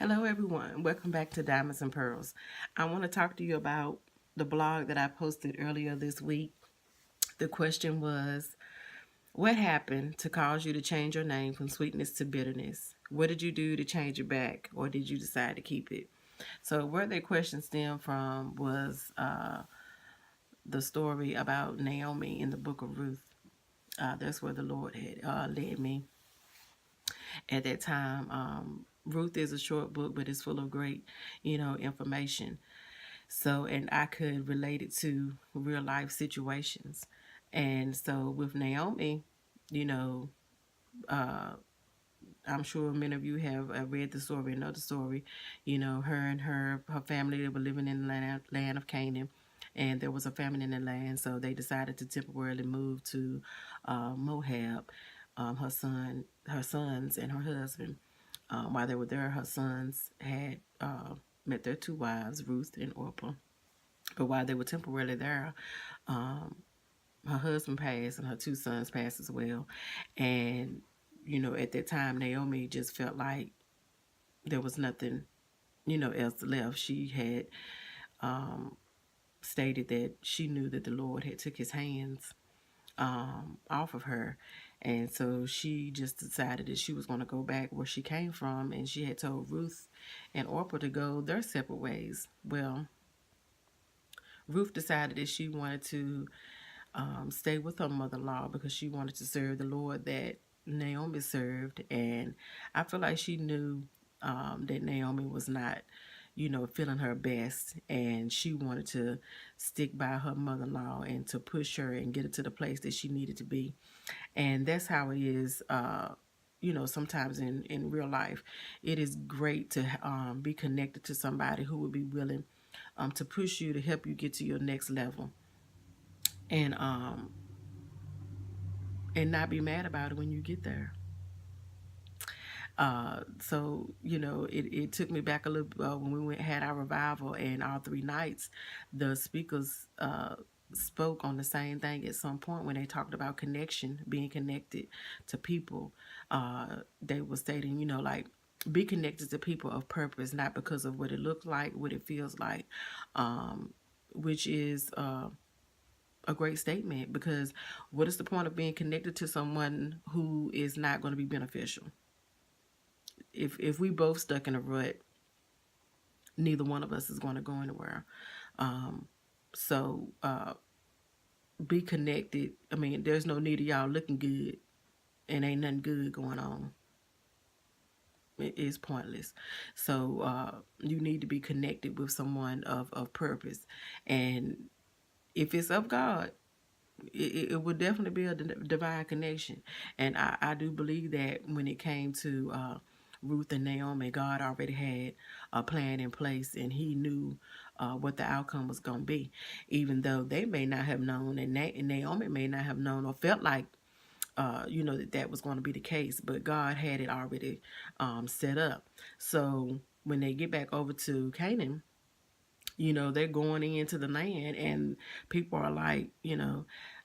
Hello, everyone. Welcome back to Diamonds and Pearls. I want to talk to you about the blog that I posted earlier this week. The question was, what happened to cause you to change your name from sweetness to bitterness? What did you do to change it back, or did you decide to keep it? So, where that question stemmed from was the story about Naomi in the book of Ruth. That's where the Lord had led me at that time. Ruth is a short book, but it's full of great, information. So, and I could relate it to real life situations. And so with Naomi, you know, uh, I'm sure many of you have read the story and know the story. Her and her family, they were living in the land of Canaan, and there was a famine in the land, so they decided to temporarily move to Moab. Her sons, and her husband. While they were there, her sons had met their two wives, Ruth and Orpah. But while they were temporarily there, um, her husband passed and her two sons passed as well. And, at that time, Naomi just felt like there was nothing, else left. She had stated that she knew that the Lord had took his hands off of her. And so she just decided that she was going to go back where she came from. And she had told Ruth and Orpah to go their separate ways. Well, Ruth decided that she wanted to stay with her mother-in-law because she wanted to serve the Lord that Naomi served. And I feel like she knew that Naomi was not, feeling her best. And she wanted to stick by her mother-in-law and to push her and get her to the place that she needed to be. And that's how it is. Sometimes in real life, it is great to be connected to somebody who would be willing to push you to help you get to your next level. And not be mad about it when you get there. It took me back a little when we had our revival, and all 3 nights, the speakers spoke on the same thing at some point when they talked about connection, being connected to people. They were stating, like, be connected to people of purpose, not because of what it looks like, what it feels like, which is a great statement, because what is the point of being connected to someone who is not going to be beneficial? If we both stuck in a rut, neither one of us is going to go anywhere. So be connected. I mean, there's no need of y'all looking good and ain't nothing good going on. It is pointless. So you need to be connected with someone of purpose. And if it's of God, it would definitely be a divine connection. And I do believe that when it came to Ruth and Naomi, God already had a plan in place, and he knew what the outcome was going to be, even though they may not have known, and Naomi may not have known or felt like that was going to be the case, but God had it already set up. So when they get back over to Canaan, they're going into the land, and people are like, hey,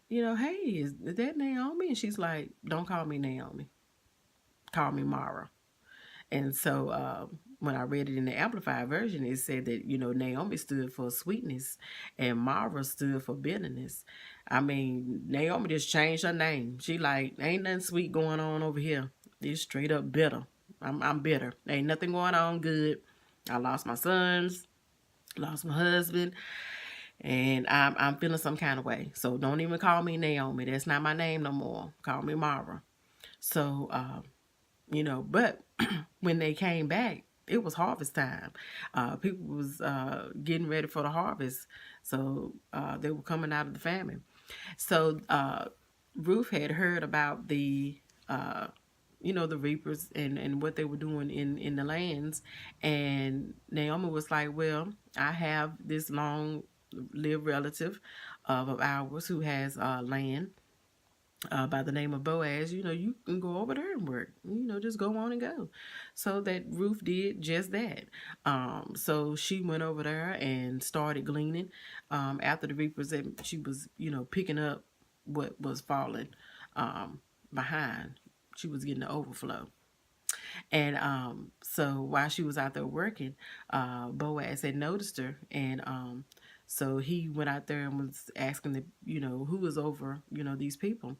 is that Naomi? And she's like, don't call me Naomi, call me Mara. And so when I read it in the Amplified version, it said that, Naomi stood for sweetness and Mara stood for bitterness. I mean, Naomi just changed her name. She like, ain't nothing sweet going on over here. It's straight up bitter. I'm bitter. Ain't nothing going on good. I lost my sons, lost my husband, and I'm feeling some kind of way. So don't even call me Naomi. That's not my name no more. Call me Mara. So, but when they came back, it was harvest time. People was getting ready for the harvest. So they were coming out of the famine. So Ruth had heard about the reapers and what they were doing in the lands. And Naomi was like, well, I have this long lived relative of ours who has land by the name of Boaz. You can go over there and work. Just go on and go. So that Ruth did just that. So she went over there and started gleaning after the reapers. That she was, picking up what was falling behind. She was getting the overflow. And so while she was out there working, Boaz had noticed her, and so he went out there and was asking the, who was over, these people.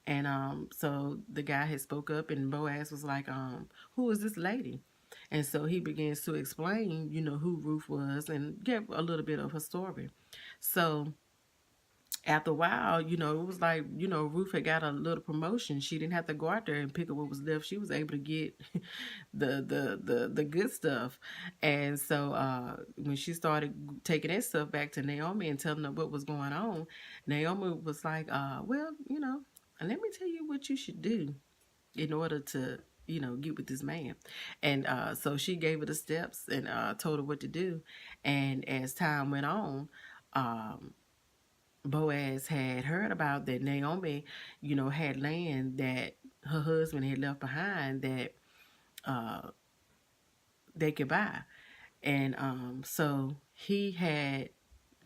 And so the guy had spoke up, and Boaz was like, who is this lady? And so he begins to explain, who Ruth was and give a little bit of her story. So after a while, it was like, Ruth had got a little promotion. She didn't have to go out there and pick up what was left. She was able to get the good stuff. And so when she started taking that stuff back to Naomi and telling her what was going on, Naomi was like, well, let me tell you what you should do in order to, get with this man. And so she gave her the steps and told her what to do. And as time went on, um, Boaz had heard about that Naomi, had land that her husband had left behind that uh, they could buy. And so he had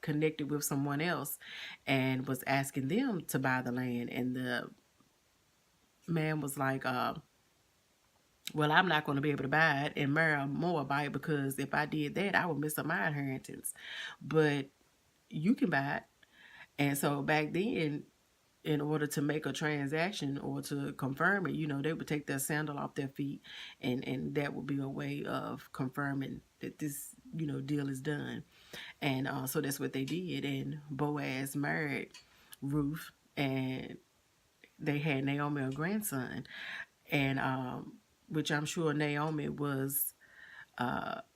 connected with someone else and was asking them to buy the land. And the man was like, well, I'm not going to be able to buy it and marry a Moabite because if I did that, I would miss up my inheritance. But you can buy it. And so back then, in order to make a transaction or to confirm it, they would take their sandal off their feet, and that would be a way of confirming that this, deal is done. And so that's what they did. And Boaz married Ruth, and they had Naomi a grandson, and which I'm sure Naomi was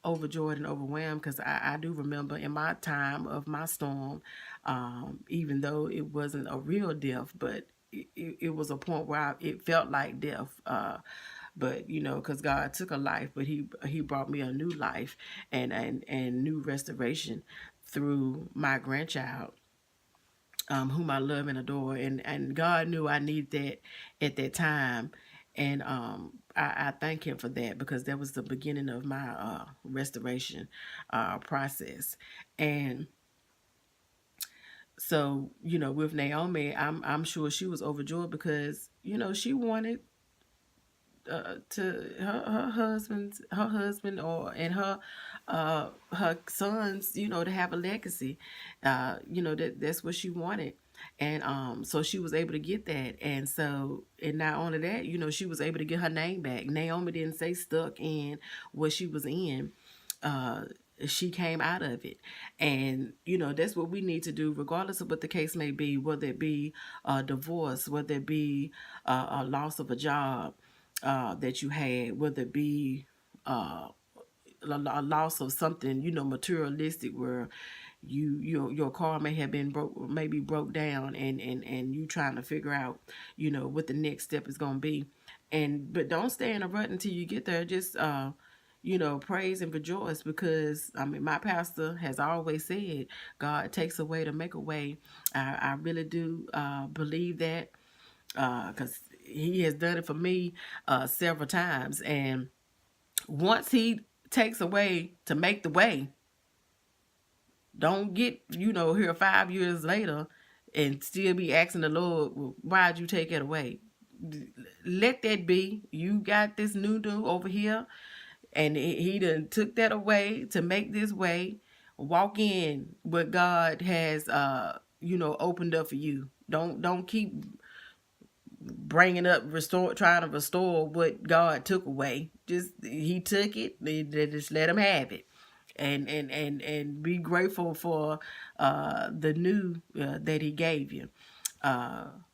overjoyed and overwhelmed because I do remember in my time of my storm, even though it wasn't a real death, but it was a point where it felt like death. But because God took a life, but He brought me a new life and new restoration through my grandchild, whom I love and adore, and God knew I needed that at that time, and I thank Him for that because that was the beginning of my restoration process, and so with Naomi, I'm sure she was overjoyed because she wanted to her husband her sons, to have a legacy. That's what she wanted. And so she was able to get that. And so, and not only that, she was able to get her name back. Naomi didn't stay stuck in what she was in. She came out of it. And that's what we need to do regardless of what the case may be, whether it be a divorce, whether it be a loss of a job that you had, whether it be a loss of something, materialistic, where your car may have been maybe broke down, and you trying to figure out, what the next step is going to be. But don't stay in a rut until you get there. Just praise and rejoice, because my pastor has always said God takes a way to make a way. I really do believe that, because He has done it for me several times. And once He takes a way to make the way, don't get here 5 years later and still be asking the Lord, well, why'd you take it away? Let that be. You got this new dude over here, and He done took that away to make this way. Walk in what God has opened up for you. Don't keep bringing up, trying to restore what God took away. Just He took it. They just let Him have it, and be grateful for the new that He gave you,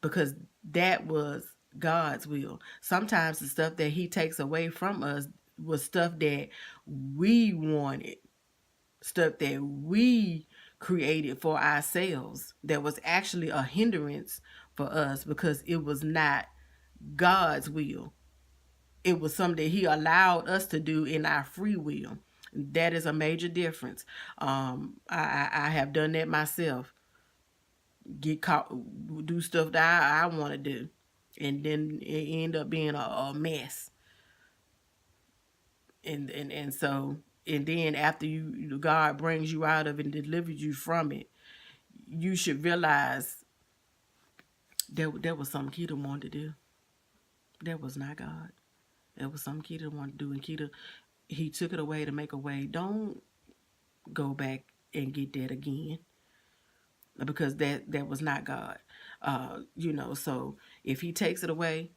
because that was God's will. Sometimes the stuff that He takes away from us was stuff that we wanted, stuff that we created for ourselves, that was actually a hindrance for us because it was not God's will. It was something that He allowed us to do in our free will. That is a major difference. I have done that myself. Get caught, do stuff that I want to do, and then it end up being a mess. And so, and then after God brings you out of it and delivers you from it, you should realize that was something He didn't want to do. That was not God. It was something Keita wanted to do, and Keita, he took it away to make a way. Don't go back and get that again, because that was not God. So if he takes it away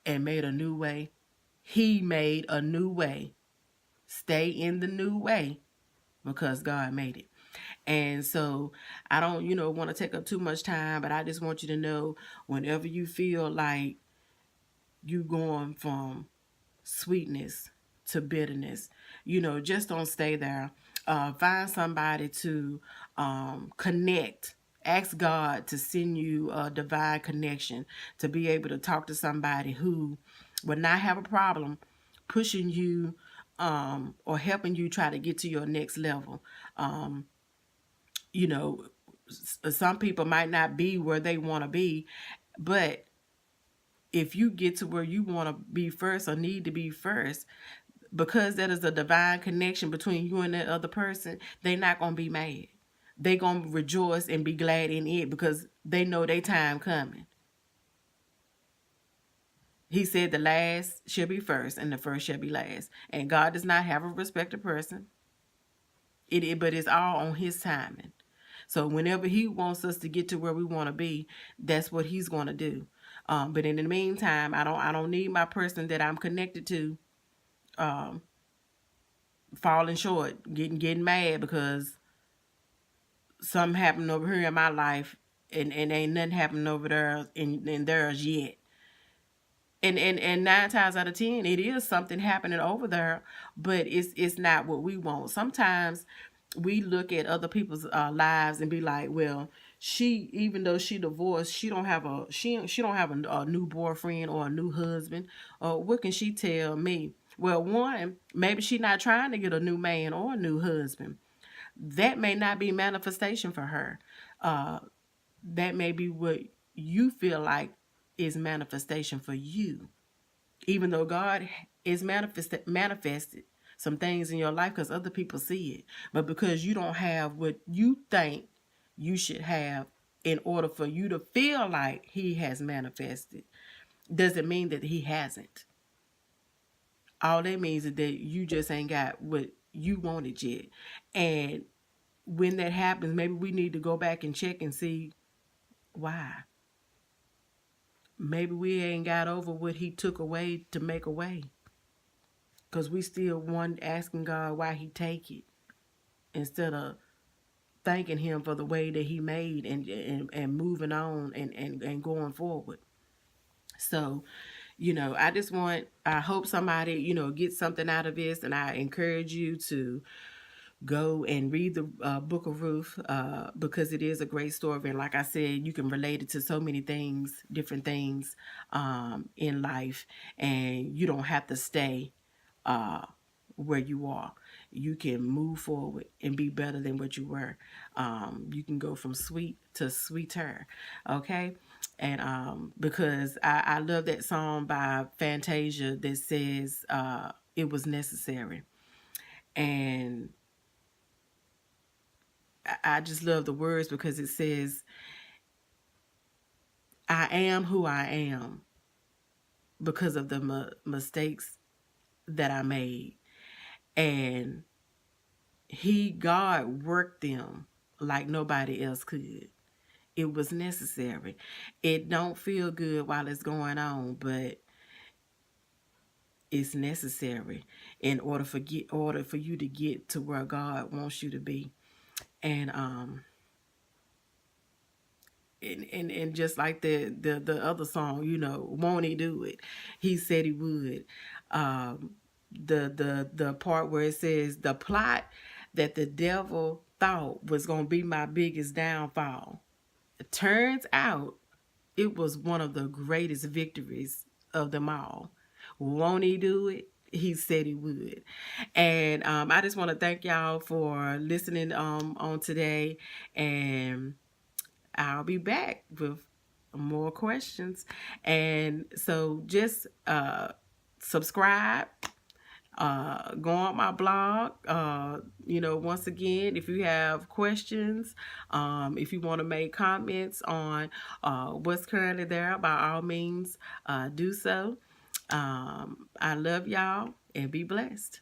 and made a new way, he made a new way. Stay in the new way because God made it. And so I don't, want to take up too much time, but I just want you to know, whenever you feel like you going from sweetness to bitterness, just don't stay there. Find somebody to connect. Ask God to send you a divine connection to be able to talk to somebody who will not have a problem pushing you or helping you try to get to your next level. You know, some people might not be where they want to be, but if you get to where you want to be first or need to be first, because that is a divine connection between you and that other person, they're not going to be mad. They going to rejoice and be glad in it because they know their time coming. He said the last shall be first and the first shall be last. And God does not have a respect of person. But it's all on his timing. So whenever he wants us to get to where we want to be, that's what he's going to do. But in the meantime, I don't need my person that I'm connected to falling short, getting mad because something happened over here in my life and ain't nothing happened over there in theirs yet. And 9 times out of 10, it is something happening over there, but it's not what we want. Sometimes we look at other people's lives and be like, well, she, even though she divorced, she don't have a new boyfriend or a new husband. What can she tell me? Well, one, maybe she not trying to get a new man or a new husband. That may not be manifestation for her. That may be what you feel like is manifestation for you. Even though God is manifested some things in your life because other people see it. But because you don't have what you think you should have in order for you to feel like he has manifested, doesn't mean that he hasn't. All that means is that you just ain't got what you wanted yet. And when that happens, maybe we need to go back and check and see why. Maybe we ain't got over what he took away to make a way. Because we still want asking God why he take it instead of thanking him for the way that he made and moving on and going forward. So, I hope somebody, gets something out of this, and I encourage you to go and read the book of Ruth because it is a great story. And like I said, you can relate it to so many things, different things in life, and you don't have to stay where you are. You can move forward and be better than what you were. You can go from sweet to sweeter. Okay. And because I love that song by Fantasia that says it was necessary. And I just love the words because it says, I am who I am because of the mistakes that I made. And God worked them like nobody else could. It was necessary. It don't feel good while it's going on, but it's necessary in order for you to get to where God wants you to be. And and just like the other song, won't he do it? He said he would. The part where it says the plot that the devil thought was going to be my biggest downfall, it turns out it was one of the greatest victories of them all. Won't he do it? He said he would. And I just want to thank y'all for listening on today. And I'll be back with more questions. And so just subscribe. Go on my blog. Once again, if you have questions, if you want to make comments on what's currently there, by all means, do so. I love y'all and be blessed.